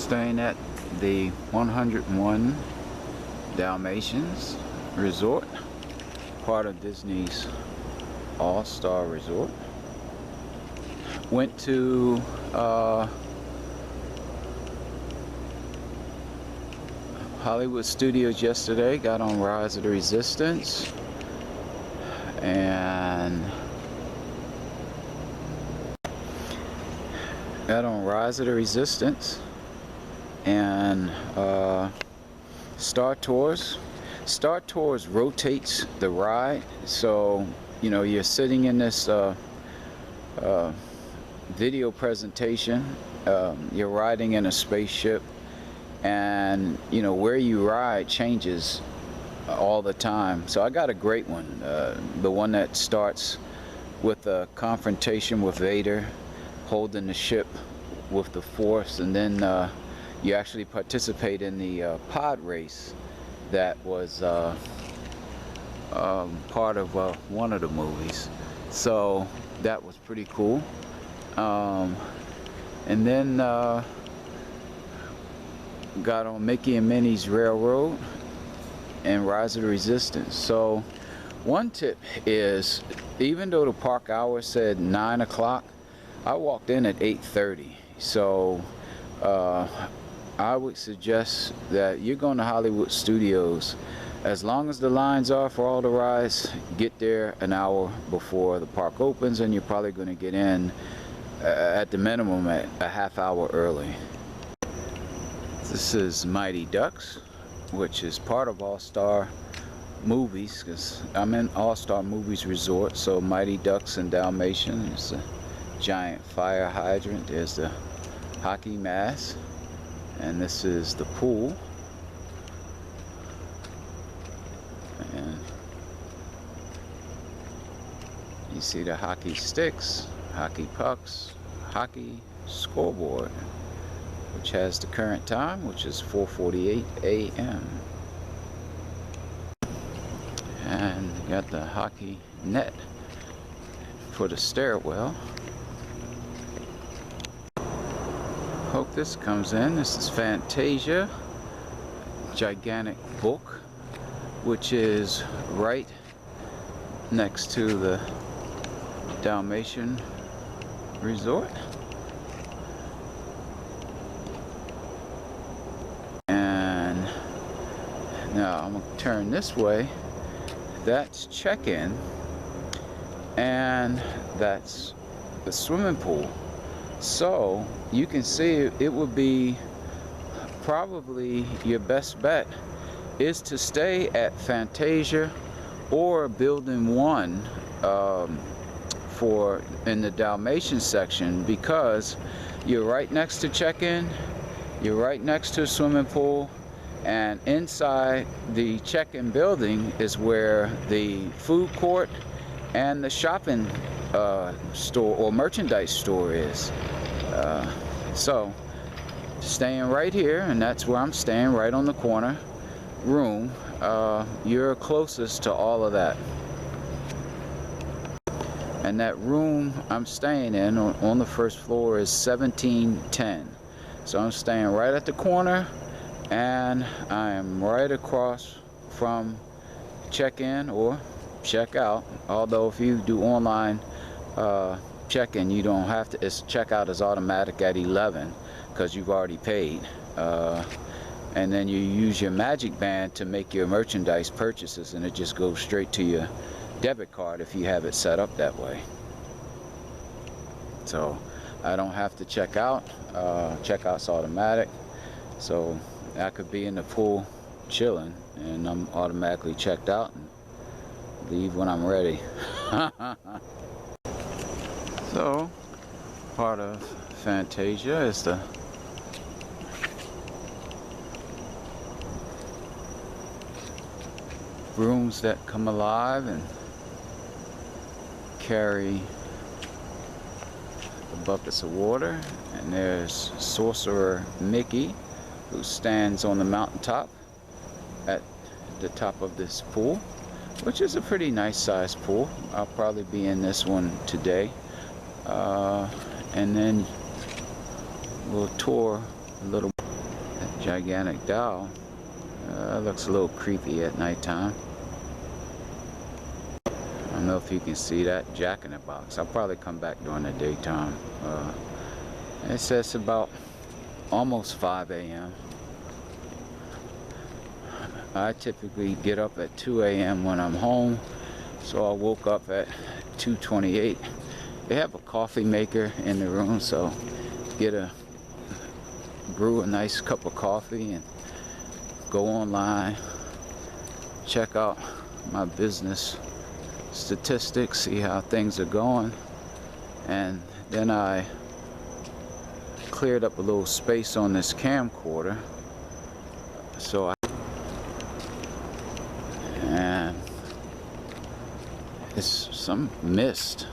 Staying at the 101 Dalmatians Resort, part of Disney's All-Star Resort. Went to Hollywood Studios yesterday, got on Rise of the Resistance, and Star Tours. Star Tours rotates the ride, so you know you're sitting in this video presentation. You're riding in a spaceship, and you know where you ride changes all the time. So I got a great one, the one that starts with a confrontation with Vader, holding the ship with the Force, and then you actually participate in the pod race that was part of one of the movies. So that was pretty cool. And then got on Mickey and Minnie's Railroad and Rise of the Resistance. So one tip is, even though the park hour said 9 o'clock, I walked in at 8:30. So I would suggest that you're going to Hollywood Studios, as long as the lines are for all the rides, get there an hour before the park opens, and you're probably going to get in at the minimum at a half hour early. This is Mighty Ducks, which is part of All-Star Movies, because I'm in All-Star Movies Resort. So Mighty Ducks and Dalmatian is a giant fire hydrant. There's the hockey mask, and this is the pool. And you see the hockey sticks, hockey pucks, hockey scoreboard, which has the current time, which is 4:48 a.m. And you got the hockey net for the stairwell. Hope this comes in. This is Fantasia, gigantic book, which is right next to the Dalmatian Resort. And now I'm going to turn this way. That's check-in, and that's the swimming pool. So you can see it would be probably your best bet is to stay at Fantasia or Building 1 in the Dalmatian section, because you're right next to check-in, you're right next to a swimming pool, and inside the check-in building is where the food court and the shopping store or merchandise store is. So staying right here, and that's where I'm staying, right on the corner room. You're closest to all of that. And that room I'm staying in on the first floor is 1710. So I'm staying right at the corner, and I am right across from check-in or check-out. Although if you do online check-in, you don't have to. Its checkout is automatic at 11 because you've already paid. And then you use your magic band to make your merchandise purchases, and it just goes straight to your debit card if you have it set up that way. So I don't have to check out. Checkout's automatic, so I could be in the pool chilling and I'm automatically checked out and leave when I'm ready. So part of Fantasia is the rooms that come alive and carry the buckets of water. And there's Sorcerer Mickey, who stands on the mountaintop at the top of this pool, which is a pretty nice sized pool. I'll probably be in this one today. And then we'll tour a little. That gigantic doll looks a little creepy at nighttime. I don't know if you can see that Jack in the Box. I'll probably come back during the daytime. It says about almost 5 a.m. I typically get up at 2 a.m. when I'm home, so I woke up at 2:28. They have a coffee maker in the room, so brew a nice cup of coffee and go online, check out my business statistics, see how things are going, and then I cleared up a little space on this camcorder, so and it's some mist,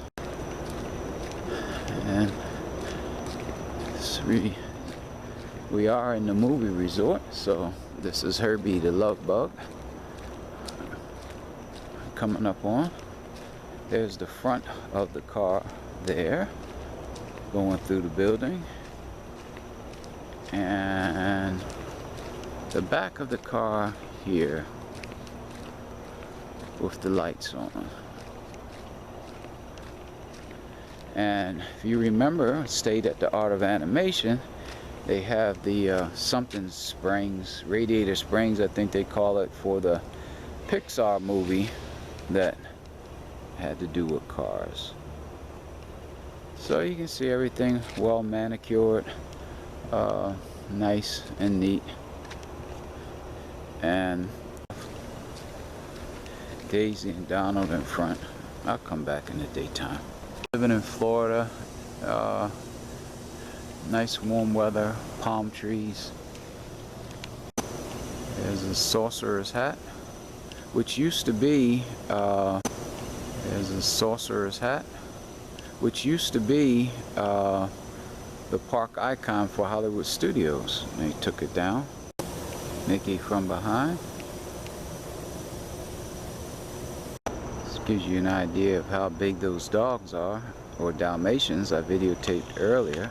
and we are in the movie resort. So this is Herbie the Love Bug coming up on. There's the front of the car there, going through the building, and the back of the car here with the lights on. And if you remember, stayed at the Art of Animation, they have the something springs, radiator springs I think they call it, for the Pixar movie that had to do with cars. So you can see everything well manicured, nice and neat, and Daisy and Donald in front. I'll come back in the daytime. Living in Florida, nice warm weather, palm trees. There's a sorcerer's hat, which used to be the park icon for Hollywood Studios. They took it down. Mickey from behind. This gives you an idea of how big those dogs are, or Dalmatians I videotaped earlier.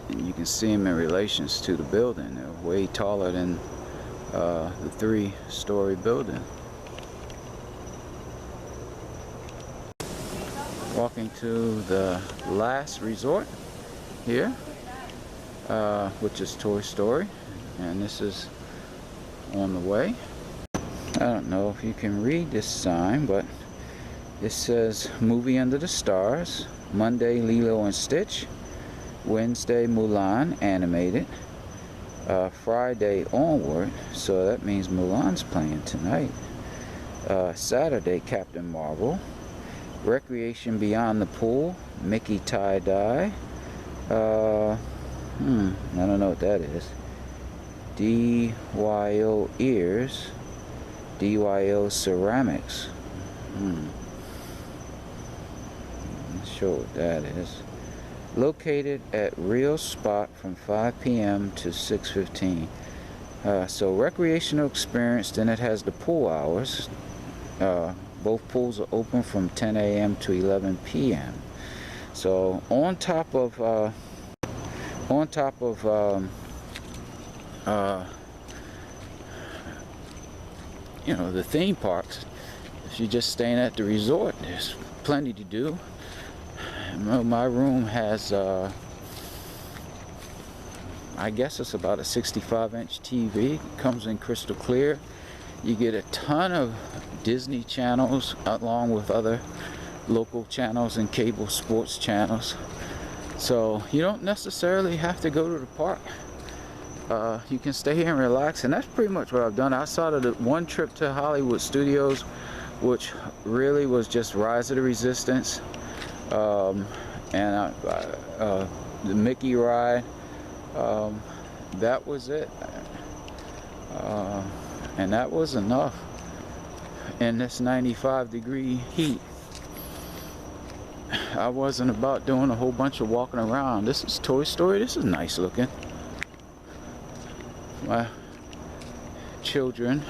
And you can see them in relations to the building. They're way taller than the 3-story building. Walking to the last resort here, which is Toy Story, and this is on the way. I don't know if you can read this sign, but it says Movie Under the Stars, Monday Lilo and Stitch, Wednesday Mulan animated, Friday onward, so that means Mulan's playing tonight, Saturday Captain Marvel, Recreation Beyond the Pool, Mickey Tie-Dye, I don't know what that is, DYO Ears, DYO Ceramics, not sure what that is. Located at Real Spot from 5 p.m. to 6:15. So recreational experience. Then it has the pool hours. Both pools are open from 10 a.m. to 11 p.m. So on top of you know, the theme parks, if you're just staying at the resort, there's plenty to do. My room has I guess it's about a 65-inch TV. It comes in crystal clear. You get a ton of Disney channels along with other local channels and cable sports channels. So you don't necessarily have to go to the park. You can stay here and relax, and that's pretty much what I've done. Outside of the one trip to Hollywood Studios, which really was just Rise of the Resistance, and the Mickey ride, that was it, and that was enough in this 95-degree heat. I wasn't about doing a whole bunch of walking around. This is Toy Story. This is nice looking. My children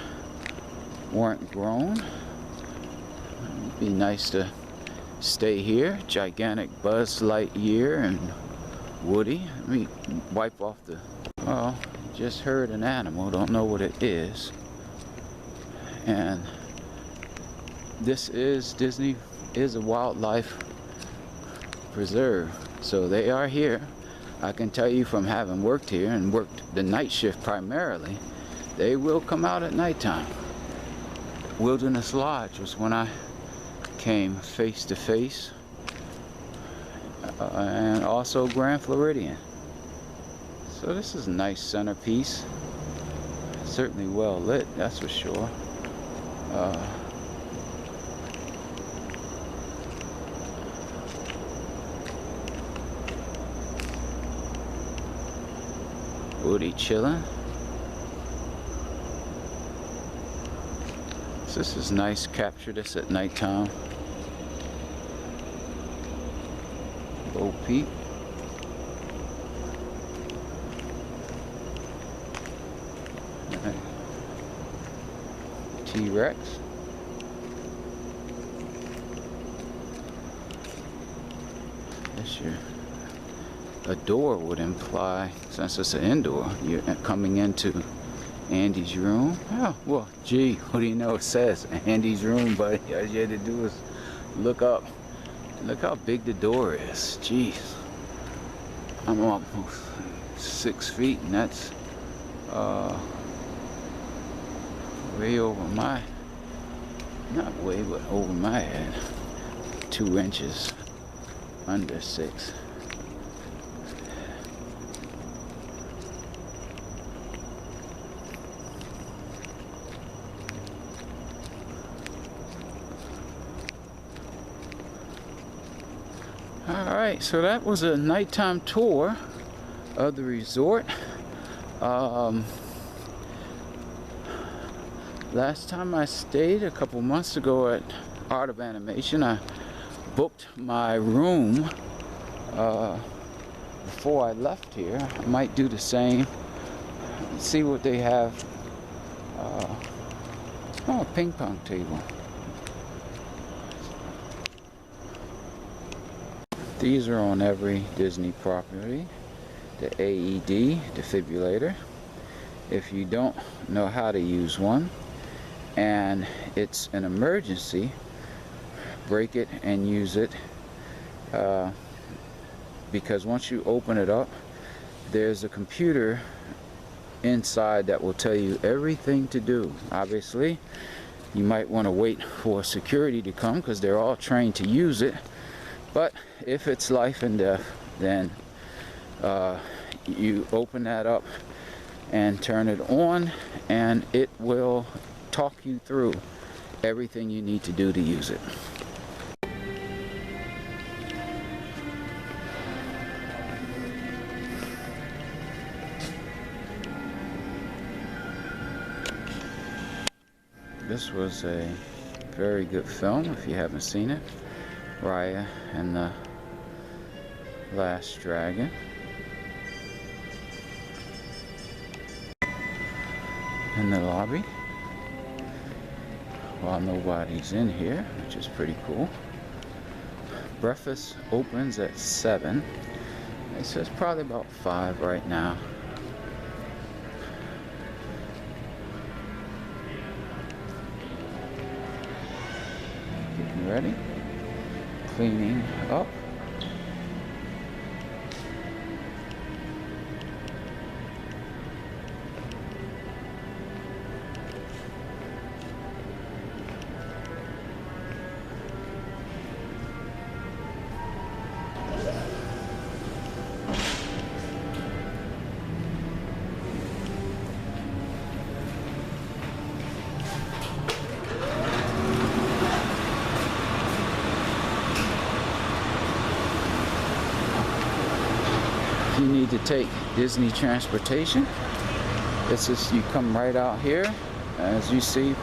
weren't grown. It'd be nice to stay here. Gigantic Buzz Lightyear and Woody. Let me wipe off the, well, Just heard an animal, don't know what it is. And this is Disney is a wildlife preserve, so they are here. I can tell you from having worked here and worked the night shift primarily, they will come out at nighttime. Wilderness Lodge was when I came face to face, and also Grand Floridian. So this is a nice centerpiece, certainly well lit, that's for sure. Woody chilling. So this is nice. Capture this at nighttime. Bo Peep. T-Rex. That's your. A door would imply, since it's an indoor, you're coming into Andy's room. Oh, well, gee, what do you know it says? Andy's room, buddy. All you had to do is look up. Look how big the door is. Jeez. I'm almost 6 feet, and that's way over my, not way, but over my head. 2 inches under 6. Alright, so that was a nighttime tour of the resort. Last time I stayed, a couple months ago at Art of Animation, I booked my room before I left here. I might do the same. See what they have. Oh, a ping pong table. These are on every Disney property. The Aed Defibrillator. If you don't know how to use one and it's an emergency, break it and use it, because once you open it up, there's a computer inside that will tell you everything to do. Obviously, you might want to wait for security to come because they're all trained to use it. But if it's life and death, then you open that up and turn it on, and it will talk you through everything you need to do to use it. This was a very good film if you haven't seen it. Raya and the Last Dragon. In the lobby, while nobody's in here, which is pretty cool. Breakfast opens at 7. It says probably about 5 right now. Getting ready. Cleaning up. You need to take Disney transportation. It's just, you come right out here. As you see,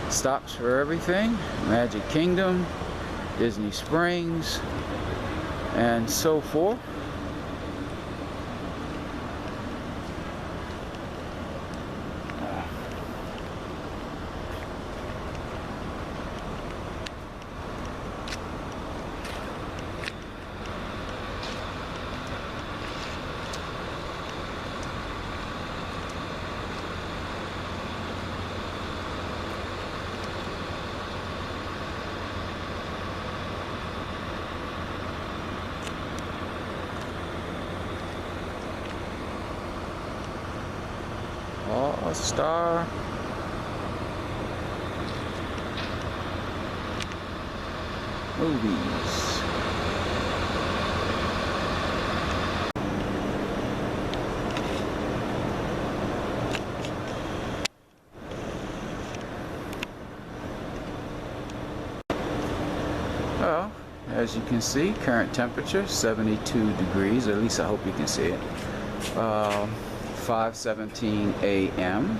stops for everything. Magic Kingdom, Disney Springs, and so forth. All Star Movies. Well, as you can see, current temperature 72 degrees, or at least I hope you can see it. 5:17 a.m.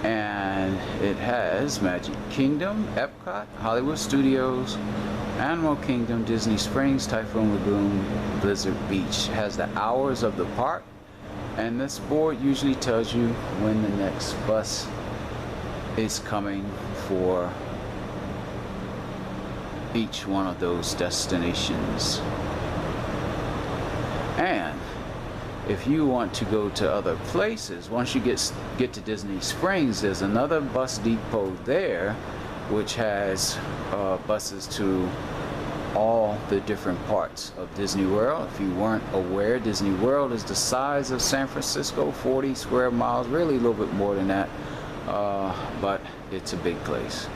and it has Magic Kingdom, Epcot, Hollywood Studios, Animal Kingdom, Disney Springs, Typhoon Lagoon, Blizzard Beach. It has the hours of the park, and this board usually tells you when the next bus is coming for each one of those destinations. And if you want to go to other places, once you get to Disney Springs, there's another bus depot there which has buses to all the different parts of Disney World. If you weren't aware, Disney World is the size of San Francisco, 40 square miles, really a little bit more than that, but it's a big place.